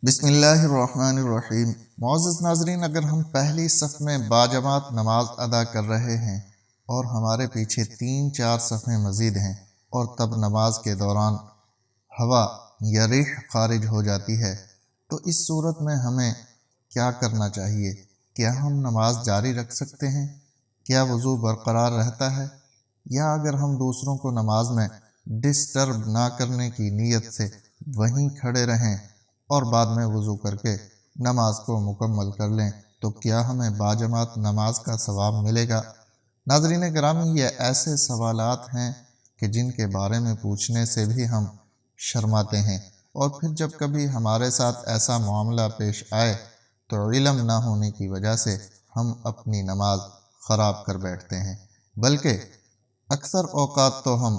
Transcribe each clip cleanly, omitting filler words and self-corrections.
بسم اللہ الرحمن الرحیم۔ معزز ناظرین، اگر ہم پہلی صف میں باجماعت نماز ادا کر رہے ہیں اور ہمارے پیچھے 3-4 صفیں مزید ہیں اور تب نماز کے دوران ہوا یا ریح خارج ہو جاتی ہے تو اس صورت میں ہمیں کیا کرنا چاہیے؟ کیا ہم نماز جاری رکھ سکتے ہیں؟ کیا وضو برقرار رہتا ہے؟ یا اگر ہم دوسروں کو نماز میں ڈسٹرب نہ کرنے کی نیت سے وہیں کھڑے رہیں اور بعد میں وضو کر کے نماز کو مکمل کر لیں تو کیا ہمیں باجماعت نماز کا ثواب ملے گا؟ ناظرین گرامی، یہ ایسے سوالات ہیں کہ جن کے بارے میں پوچھنے سے بھی ہم شرماتے ہیں، اور پھر جب کبھی ہمارے ساتھ ایسا معاملہ پیش آئے تو علم نہ ہونے کی وجہ سے ہم اپنی نماز خراب کر بیٹھتے ہیں، بلکہ اکثر اوقات تو ہم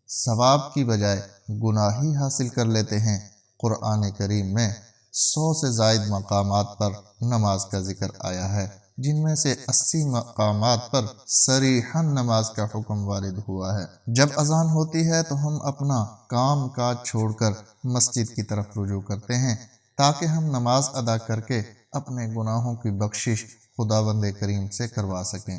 ثواب کی بجائے گناہ ہی حاصل کر لیتے ہیں۔ قرآن کریم میں 100 سے زائد مقامات پر نماز کا ذکر آیا ہے، جن میں سے 80 مقامات پر صریحاً نماز کا حکم وارد ہوا ہے۔ جب اذان ہوتی ہے تو ہم اپنا کام کاج چھوڑ کر مسجد کی طرف رجوع کرتے ہیں تاکہ ہم نماز ادا کر کے اپنے گناہوں کی بخشش خداوند کریم سے کروا سکیں۔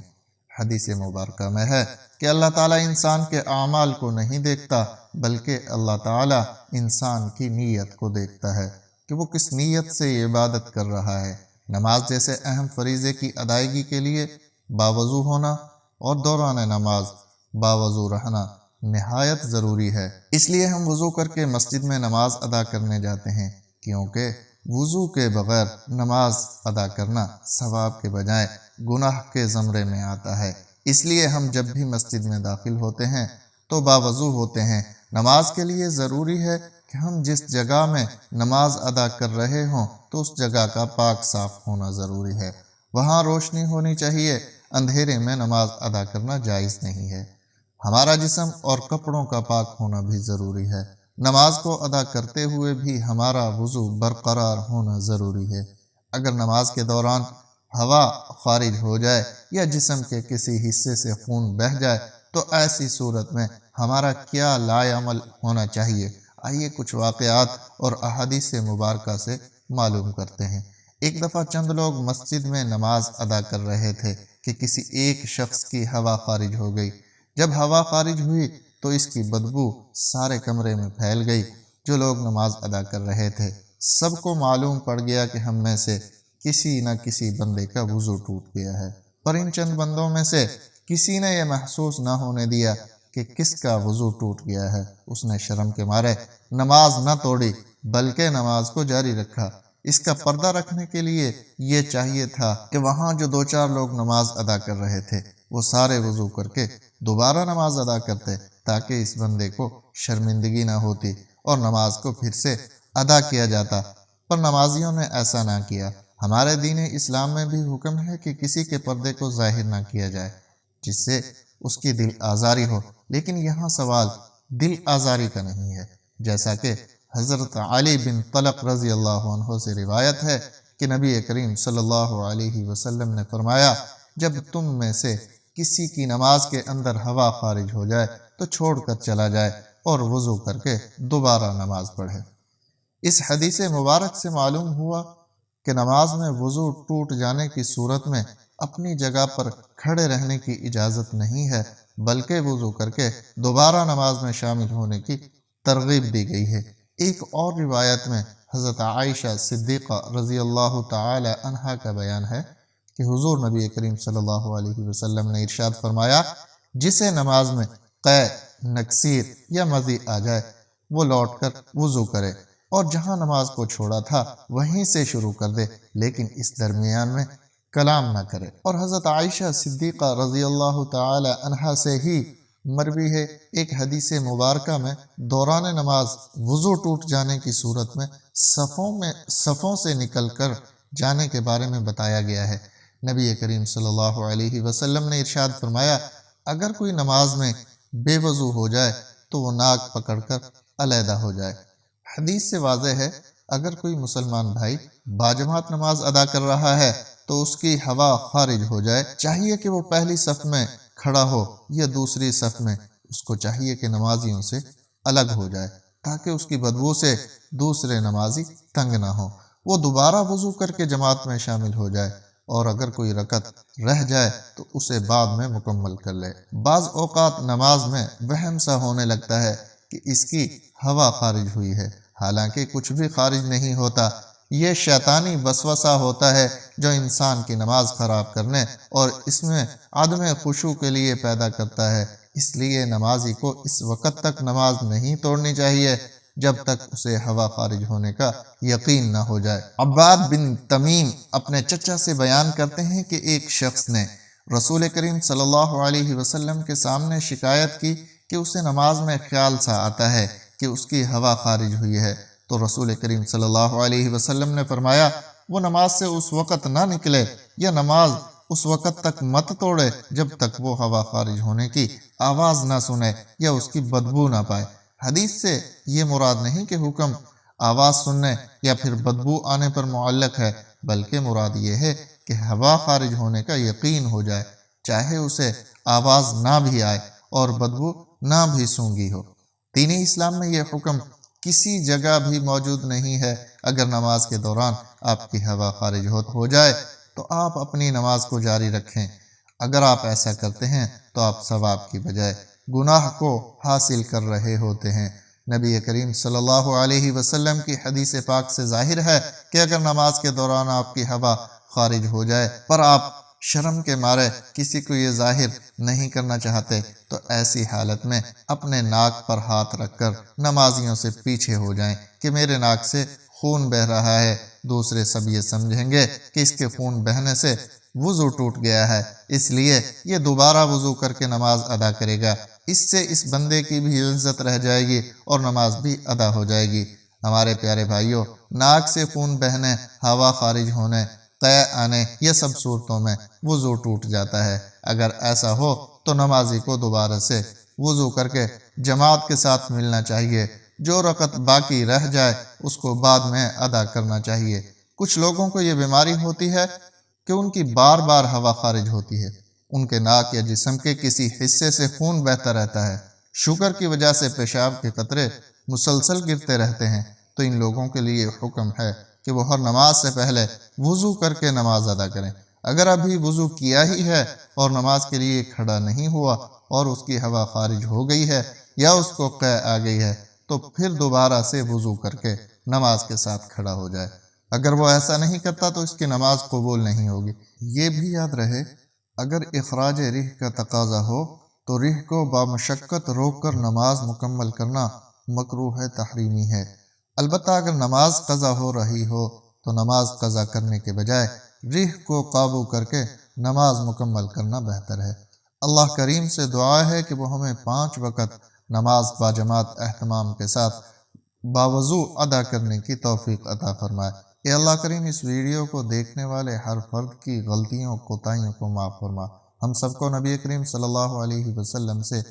حدیث مبارکہ میں ہے کہ اللہ تعالیٰ انسان کے اعمال کو نہیں دیکھتا، بلکہ اللہ تعالیٰ انسان کی نیت کو دیکھتا ہے کہ وہ کس نیت سے عبادت کر رہا ہے۔ نماز جیسے اہم فریضے کی ادائیگی کے لیے باوضو ہونا اور دوران نماز باوضو رہنا نہایت ضروری ہے۔ اس لیے ہم وضو کر کے مسجد میں نماز ادا کرنے جاتے ہیں، کیونکہ وضو کے بغیر نماز ادا کرنا ثواب کے بجائے گناہ کے زمرے میں آتا ہے۔ اس لیے ہم جب بھی مسجد میں داخل ہوتے ہیں تو باوضو ہوتے ہیں۔ نماز کے لیے ضروری ہے کہ ہم جس جگہ میں نماز ادا کر رہے ہوں تو اس جگہ کا پاک صاف ہونا ضروری ہے، وہاں روشنی ہونی چاہیے۔ اندھیرے میں نماز ادا کرنا جائز نہیں ہے۔ ہمارا جسم اور کپڑوں کا پاک ہونا بھی ضروری ہے۔ نماز کو ادا کرتے ہوئے بھی ہمارا وضو برقرار ہونا ضروری ہے۔ اگر نماز کے دوران ہوا خارج ہو جائے یا جسم کے کسی حصے سے خون بہہ جائے تو ایسی صورت میں ہمارا کیا لائے عمل ہونا چاہیے؟ آئیے کچھ واقعات اور احادیث مبارکہ سے معلوم کرتے ہیں۔ ایک دفعہ چند لوگ مسجد میں نماز ادا کر رہے تھے کہ کسی ایک شخص کی ہوا خارج ہو گئی۔ جب ہوا خارج ہوئی تو اس کی بدبو سارے کمرے میں پھیل گئی۔ جو لوگ نماز ادا کر رہے تھے سب کو معلوم پڑ گیا کہ ہم میں سے کسی نہ کسی بندے کا وضو ٹوٹ گیا ہے، پر ان چند بندوں میں سے کسی نے یہ محسوس نہ ہونے دیا کہ کس کا وضو ٹوٹ گیا ہے۔ اس نے شرم کے مارے نماز نہ توڑی بلکہ نماز کو جاری رکھا۔ اس کا پردہ رکھنے کے لیے یہ چاہیے تھا کہ وہاں جو 2-4 لوگ نماز ادا کر رہے تھے وہ سارے وضو کر کے دوبارہ نماز ادا کرتے تاکہ اس بندے کو شرمندگی نہ ہوتی اور نماز کو پھر سے ادا کیا جاتا، پر نمازیوں نے ایسا نہ کیا۔ ہمارے دین اسلام میں بھی حکم ہے کہ کسی کے پردے کو ظاہر نہ کیا جائے جس سے اس کی دل آزاری ہو، لیکن یہاں سوال دل آزاری کا نہیں ہے۔ جیسا کہ حضرت علی بن طلق رضی اللہ عنہ سے روایت ہے کہ نبی کریم صلی اللہ علیہ وسلم نے فرمایا، جب تم میں سے کسی کی نماز کے اندر ہوا خارج ہو جائے تو چھوڑ کر چلا جائے اور وضو کر کے دوبارہ نماز پڑھے۔ اس حدیث مبارک سے معلوم ہوا کہ نماز میں وضو ٹوٹ جانے کی صورت میں اپنی جگہ پر کھڑے رہنے کی اجازت نہیں ہے، بلکہ وضو کر کے دوبارہ نماز میں شامل ہونے کی ترغیب دی گئی ہے۔ ایک اور روایت میں حضرت عائشہ صدیقہ رضی اللہ تعالی عنہا کا بیان ہے کہ حضور نبی کریم صلی اللہ علیہ وسلم نے ارشاد فرمایا، جسے نماز میں قے، نکسیر یا مضی آ جائے وہ لوٹ کر وضو کرے اور جہاں نماز کو چھوڑا تھا وہیں سے شروع کر دے، لیکن اس درمیان میں کلام نہ کرے۔ اور حضرت عائشہ صدیقہ رضی اللہ تعالی عنہا سے ہی مروی ہے ایک حدیث مبارکہ میں دوران نماز وضو ٹوٹ جانے کی صورت میں صفوں سے نکل کر جانے کے بارے میں بتایا گیا ہے۔ نبی کریم صلی اللہ علیہ وسلم نے ارشاد فرمایا، اگر کوئی نماز میں بے وضو ہو جائے تو وہ ناک پکڑ کر علیحدہ ہو جائے۔ حدیث سے واضح ہے اگر کوئی مسلمان بھائی باجماعت نماز ادا کر رہا ہے تو اس کی ہوا خارج ہو جائے، چاہیے کہ وہ پہلی صف میں کھڑا ہو یا دوسری صف میں، اس کو چاہیے کہ نمازیوں سے الگ ہو جائے تاکہ اس کی بدبو سے دوسرے نمازی تنگ نہ ہو۔ وہ دوبارہ وضو کر کے جماعت میں شامل ہو جائے، اور اگر کوئی رکعت رہ جائے تو اسے بعد میں مکمل کر لے۔ بعض اوقات نماز میں وہم سا ہونے لگتا ہے کہ اس کی ہوا خارج ہوئی ہے، حالانکہ کچھ بھی خارج نہیں ہوتا۔ یہ شیطانی وسوسہ ہوتا ہے جو انسان کی نماز خراب کرنے اور اس میں عدم خشوع کے لیے پیدا کرتا ہے۔ اس لیے نمازی کو اس وقت تک نماز نہیں توڑنی چاہیے جب تک اسے ہوا خارج ہونے کا یقین نہ ہو جائے۔ عباد بن تمیم اپنے چچا سے بیان کرتے ہیں کہ ایک شخص نے رسول کریم صلی اللہ علیہ وسلم کے سامنے شکایت کی کہ اسے نماز میں خیال سا آتا ہے کہ اس کی ہوا خارج ہوئی ہے، تو رسول کریم صلی اللہ علیہ وسلم نے فرمایا وہ نماز سے اس وقت نہ نکلے یا نماز اس وقت تک مت توڑے جب تک وہ ہوا خارج ہونے کی آواز نہ سنے یا اس کی بدبو نہ پائے۔ حدیث سے یہ مراد نہیں کہ حکم آواز سننے یا پھر بدبو آنے پر معلق ہے، بلکہ مراد یہ ہے کہ ہوا خارج ہونے کا یقین ہو جائے، چاہے اسے آواز نہ بھی آئے اور بدبو نہ بھی سونگھی ہو۔ دین اسلام میں یہ حکم کسی جگہ بھی موجود نہیں ہے۔ اگر نماز کے دوران آپ کی ہوا خارج ہو جائے تو آپ اپنی نماز کو جاری رکھیں۔ اگر آپ ایسا کرتے ہیں تو آپ ثواب کی بجائے گناہ کو حاصل کر رہے ہوتے ہیں۔ نبی کریم صلی اللہ علیہ وسلم کی حدیث پاک سے ظاہر ہے کہ اگر نماز کے دوران آپ کی ہوا خارج ہو جائے پر آپ شرم کے مارے کسی کو یہ ظاہر نہیں کرنا چاہتے تو ایسی حالت میں اپنے ناک پر ہاتھ رکھ کر نمازیوں سے پیچھے ہو جائیں کہ میرے ناک سے خون بہہ رہا ہے۔ دوسرے سب یہ سمجھیں گے کہ اس کے خون بہنے سے وضو ٹوٹ گیا ہے، اس لیے یہ دوبارہ وضو کر کے نماز ادا کرے گا۔ اس سے اس بندے کی بھی عزت رہ جائے گی اور نماز بھی ادا ہو جائے گی۔ ہمارے پیارے بھائیوں، ناک سے خون بہنے، ہوا خارج ہونے، قے آنے، یہ سب صورتوں میں وضو ٹوٹ جاتا ہے۔ اگر ایسا ہو تو نمازی کو دوبارہ سے وضو کر کے جماعت کے ساتھ ملنا چاہیے۔ جو رکعت باقی رہ جائے اس کو بعد میں ادا کرنا چاہیے۔ کچھ لوگوں کو یہ بیماری ہوتی ہے کہ ان کی بار بار ہوا خارج ہوتی ہے، ان کے ناک یا جسم کے کسی حصے سے خون بہتا رہتا ہے۔ شوگر کی وجہ سے پیشاب کے قطرے مسلسل گرتے رہتے ہیں، تو ان لوگوں کے لیے حکم ہے کہ وہ ہر نماز سے پہلے وضو کر کے نماز ادا کریں۔ اگر ابھی وضو کیا ہی ہے اور نماز کے لیے کھڑا نہیں ہوا اور اس کی ہوا خارج ہو گئی ہے یا اس کو قے آ گئی ہے تو پھر دوبارہ سے وضو کر کے نماز کے ساتھ کھڑا ہو جائے۔ اگر وہ ایسا نہیں کرتا تو اس کی نماز قبول نہیں ہوگی۔ یہ بھی یاد رہے، اگر اخراج ریح کا تقاضا ہو تو ریح کو بامشقت روک کر نماز مکمل کرنا مکروہ تحریمی ہے۔ البتہ اگر نماز قضا ہو رہی ہو تو نماز قضا کرنے کے بجائے ریح کو قابو کر کے نماز مکمل کرنا بہتر ہے۔ اللہ کریم سے دعا ہے کہ وہ ہمیں 5 وقت نماز باجماعت اہتمام کے ساتھ باوضو ادا کرنے کی توفیق عطا فرمائے۔ اے اللہ کریم، اس ویڈیو کو دیکھنے والے ہر فرد کی غلطیوں کوتاہیوں کو معاف فرما۔ ہم سب کو نبی کریم صلی اللہ علیہ وسلم سے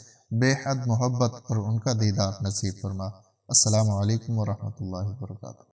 بے حد محبت اور ان کا دیدار نصیب فرما۔ السلام علیکم ورحمۃ اللہ وبرکاتہ۔